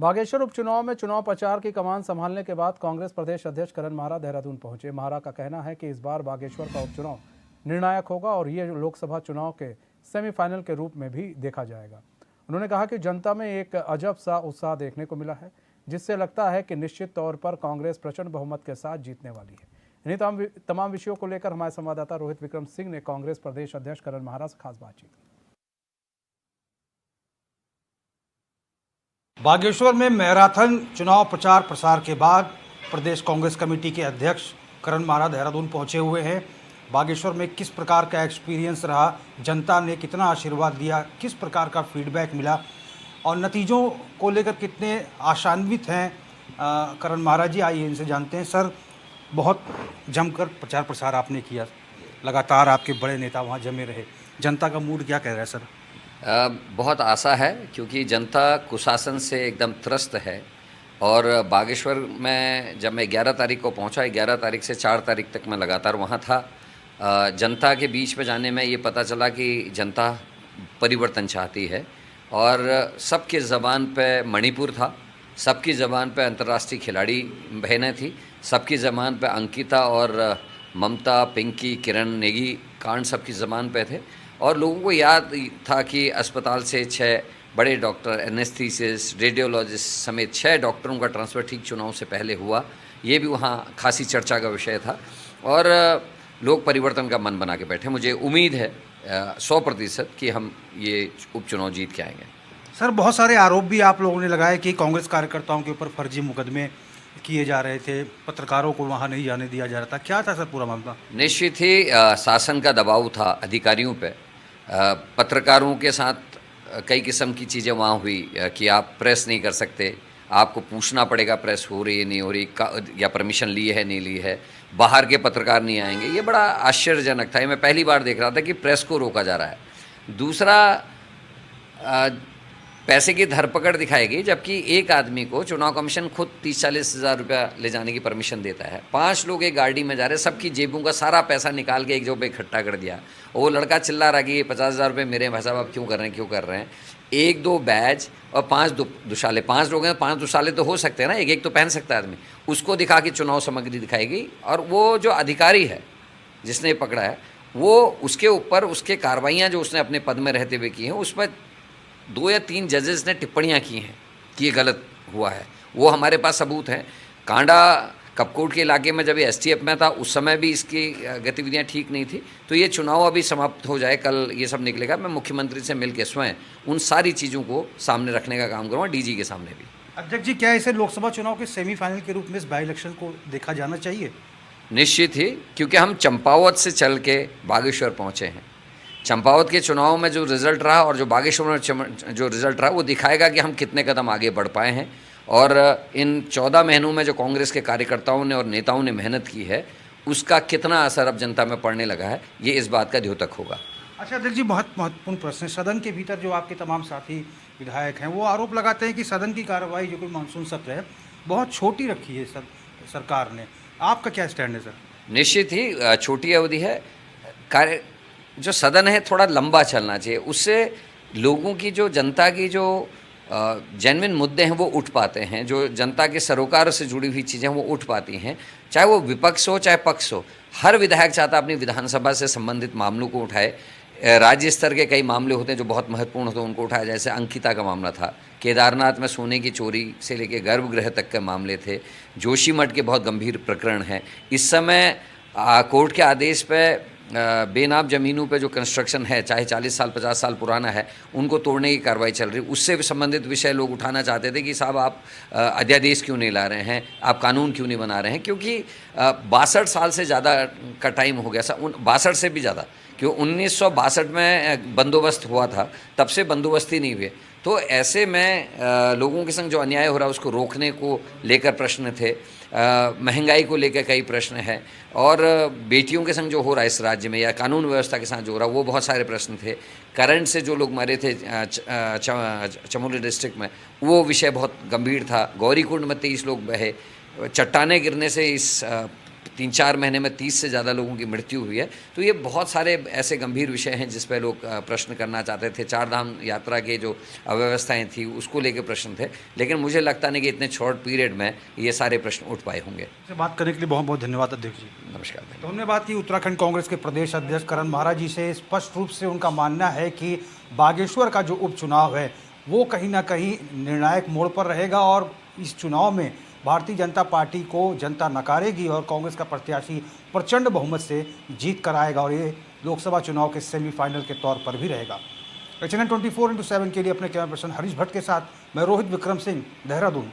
बागेश्वर उपचुनाव में चुनाव प्रचार की कमान संभालने के बाद कांग्रेस प्रदेश अध्यक्ष करण महारा देहरादून पहुंचे। महारा का कहना है कि इस बार बागेश्वर का उपचुनाव निर्णायक होगा और ये लोकसभा चुनाव के सेमीफाइनल के रूप में भी देखा जाएगा। उन्होंने कहा कि जनता में एक अजब सा उत्साह देखने को मिला है, जिससे लगता है कि निश्चित तौर पर कांग्रेस प्रचंड बहुमत के साथ जीतने वाली है। इन्हीं तमाम विषयों को लेकर हमारे संवाददाता रोहित विक्रम सिंह ने कांग्रेस प्रदेश अध्यक्ष करण महारा से खास बातचीत की। बागेश्वर में मैराथन चुनाव प्रचार प्रसार के बाद प्रदेश कांग्रेस कमेटी के अध्यक्ष करण महारा देहरादून पहुंचे हुए हैं। बागेश्वर में किस प्रकार का एक्सपीरियंस रहा, जनता ने कितना आशीर्वाद दिया, किस प्रकार का फीडबैक मिला और नतीजों को लेकर कितने आशान्वित हैं करण महारा जी, आइए इनसे जानते हैं। सर, बहुत जमकर प्रचार प्रसार आपने किया, लगातार आपके बड़े नेता वहाँ जमे रहे, जनता का मूड क्या कह रहा है सर? बहुत आशा है क्योंकि जनता कुशासन से एकदम त्रस्त है। और बागेश्वर में जब मैं 11 तारीख को पहुंचा, 11 तारीख से 4 तारीख तक मैं लगातार वहां था। जनता के बीच में जाने में ये पता चला कि जनता परिवर्तन चाहती है और सबके ज़बान पे मणिपुर था, सबकी ज़बान पे अंतर्राष्ट्रीय खिलाड़ी बहनें थी, सबकी ज़बान पे अंकिता और ममता, पिंकी, किरण नेगी कांड सबकी ज़बान पे थे। और लोगों को याद था कि अस्पताल से 6 बड़े डॉक्टर, एनेस्थीसिस्ट, रेडियोलॉजिस्ट समेत 6 डॉक्टरों का ट्रांसफ़र ठीक चुनाव से पहले हुआ। ये भी वहाँ खासी चर्चा का विषय था और लोग परिवर्तन का मन बना के बैठे। मुझे उम्मीद है 100% कि हम ये उपचुनाव जीत के आएंगे। सर, बहुत सारे आरोप भी आप लोगों ने लगाए कि कांग्रेस कार्यकर्ताओं के ऊपर फर्जी मुकदमे किए जा रहे थे, पत्रकारों को वहाँ नहीं जाने दिया जा रहा था। क्या था सर पूरा मामला? निश्चित ही शासन का दबाव था अधिकारियों पे। पत्रकारों के साथ कई किस्म की चीज़ें वहाँ हुई कि आप प्रेस नहीं कर सकते, आपको पूछना पड़ेगा प्रेस हो रही है नहीं हो रही, या परमिशन ली है नहीं ली है, बाहर के पत्रकार नहीं आएंगे। ये बड़ा आश्चर्यजनक था। मैं पहली बार देख रहा था कि प्रेस को रोका जा रहा है। दूसरा, पैसे की धरपकड़ दिखाई गई, जबकि एक आदमी को चुनाव कमीशन खुद 30-40 हज़ार रुपया ले जाने की परमिशन देता है। 5 लोग एक गाड़ी में जा रहे, सबकी जेबों का सारा पैसा निकाल के एक जगह पे इकट्ठा कर दिया। और वो लड़का चिल्ला रहा कि ये 50,000 रुपये मेरे भाई साहब, आप क्यों कर रहे हैं? 1-2 बैज और 5 दुशाले, 5 लोग हैं, 5 दुशाले तो हो सकते हैं ना, एक तो पहन सकता है आदमी। उसको दिखा के चुनाव सामग्री दिखाई गई और वो जो अधिकारी है जिसने पकड़ा है, वो उसके ऊपर उसके कार्रवाइयाँ जो उसने अपने पद में रहते हुए की हैं, उस पर 2 या 3 जजेस ने टिप्पणियां की हैं कि ये गलत हुआ है। वो हमारे पास सबूत हैं। कांडा कपकोट के इलाके में जब ये एसटीएफ में था, उस समय भी इसकी गतिविधियां ठीक नहीं थी। तो ये चुनाव अभी समाप्त हो जाए, कल ये सब निकलेगा। मैं मुख्यमंत्री से मिलकर स्वयं उन सारी चीज़ों को सामने रखने का काम करूँगा, डीजी के सामने भी। अध्यक्ष जी, क्या इसे लोकसभा चुनाव के सेमीफाइनल के रूप में इस बाई इलेक्शन को देखा जाना चाहिए? निश्चित ही, क्योंकि हम चंपावत से चल के बागेश्वर पहुँचे हैं। चंपावत के चुनाव में जो रिज़ल्ट रहा और जो बागेश्वर में जो रिज़ल्ट रहा, वो दिखाएगा कि हम कितने कदम आगे बढ़ पाए हैं। और इन 14 महीनों में जो कांग्रेस के कार्यकर्ताओं ने और नेताओं ने मेहनत की है, उसका कितना असर अब जनता में पड़ने लगा है, ये इस बात का द्योतक होगा। अच्छा अध्यक्ष जी, बहुत महत्वपूर्ण प्रश्न है। सदन के भीतर जो आपके तमाम साथी विधायक हैं, वो आरोप लगाते हैं कि सदन की कार्रवाई, जो कोई मानसून सत्र है, बहुत छोटी रखी है सरकार ने। आपका क्या स्टैंड है सर? निश्चित ही छोटी अवधि है। कार्य जो सदन है थोड़ा लंबा चलना चाहिए, उससे लोगों की, जो जनता की जो जेन्युइन मुद्दे हैं वो उठ पाते हैं, जो जनता के सरोकार से जुड़ी हुई चीज़ें वो उठ पाती हैं। चाहे वो विपक्ष हो चाहे पक्ष हो, हर विधायक चाहता अपनी विधानसभा से संबंधित मामलों को उठाए। राज्य स्तर के कई मामले होते हैं जो बहुत महत्वपूर्ण होते हैं, उनको उठाया। जैसे अंकिता का मामला था, केदारनाथ में सोने की चोरी से लेकर गर्भगृह तक के मामले थे, जोशीमठ के बहुत गंभीर प्रकरण हैं। इस समय कोर्ट के आदेश पे बेनाम ज़मीनों पे जो कंस्ट्रक्शन है, चाहे 40 साल 50 साल पुराना है, उनको तोड़ने की कार्रवाई चल रही। उससे भी संबंधित विषय लोग उठाना चाहते थे कि साहब आप अध्यादेश क्यों नहीं ला रहे हैं, आप कानून क्यों नहीं बना रहे हैं? क्योंकि 62 साल से ज़्यादा का टाइम हो गया, 62 से भी ज़्यादा, क्यों 1962 में बंदोबस्त हुआ था, तब से बंदोबस्ती नहीं हुए। तो ऐसे में लोगों के संग जो अन्याय हो रहा है उसको रोकने को लेकर प्रश्न थे, महंगाई को लेकर कई प्रश्न हैं, और बेटियों के संग जो हो रहा है इस राज्य में, या कानून व्यवस्था के साथ जो हो रहा है, वो बहुत सारे प्रश्न थे। करंट से जो लोग मरे थे चमोली डिस्ट्रिक्ट में, वो विषय बहुत गंभीर था। गौरीकुंड में 23 लोग बहे, चट्टाने गिरने से इस 3-4 महीने में 30 से ज़्यादा लोगों की मृत्यु हुई है। तो ये बहुत सारे ऐसे गंभीर विषय हैं जिस पे लोग प्रश्न करना चाहते थे। 4 धाम यात्रा के जो अव्यवस्थाएं थी उसको लेके प्रश्न थे, लेकिन मुझे लगता नहीं कि इतने शॉर्ट पीरियड में ये सारे प्रश्न उठ पाए होंगे। से बात करने के लिए बहुत बहुत धन्यवाद अध्यक्ष जी। नमस्कार। तो हमने बात की उत्तराखंड कांग्रेस के प्रदेश अध्यक्ष करण महाराज जी से। स्पष्ट रूप से उनका मानना है कि बागेश्वर का जो उपचुनाव है वो कहीं ना कहीं निर्णायक मोड़ पर रहेगा और इस चुनाव में भारतीय जनता पार्टी को जनता नकारेगी और कांग्रेस का प्रत्याशी प्रचंड बहुमत से जीत कर आएगा और ये लोकसभा चुनाव के सेमीफाइनल के तौर पर भी रहेगा। चैनल 24x7 के लिए अपने कैमरा पर्सन हरीश भट्ट के साथ मैं रोहित विक्रम सिंह, देहरादून।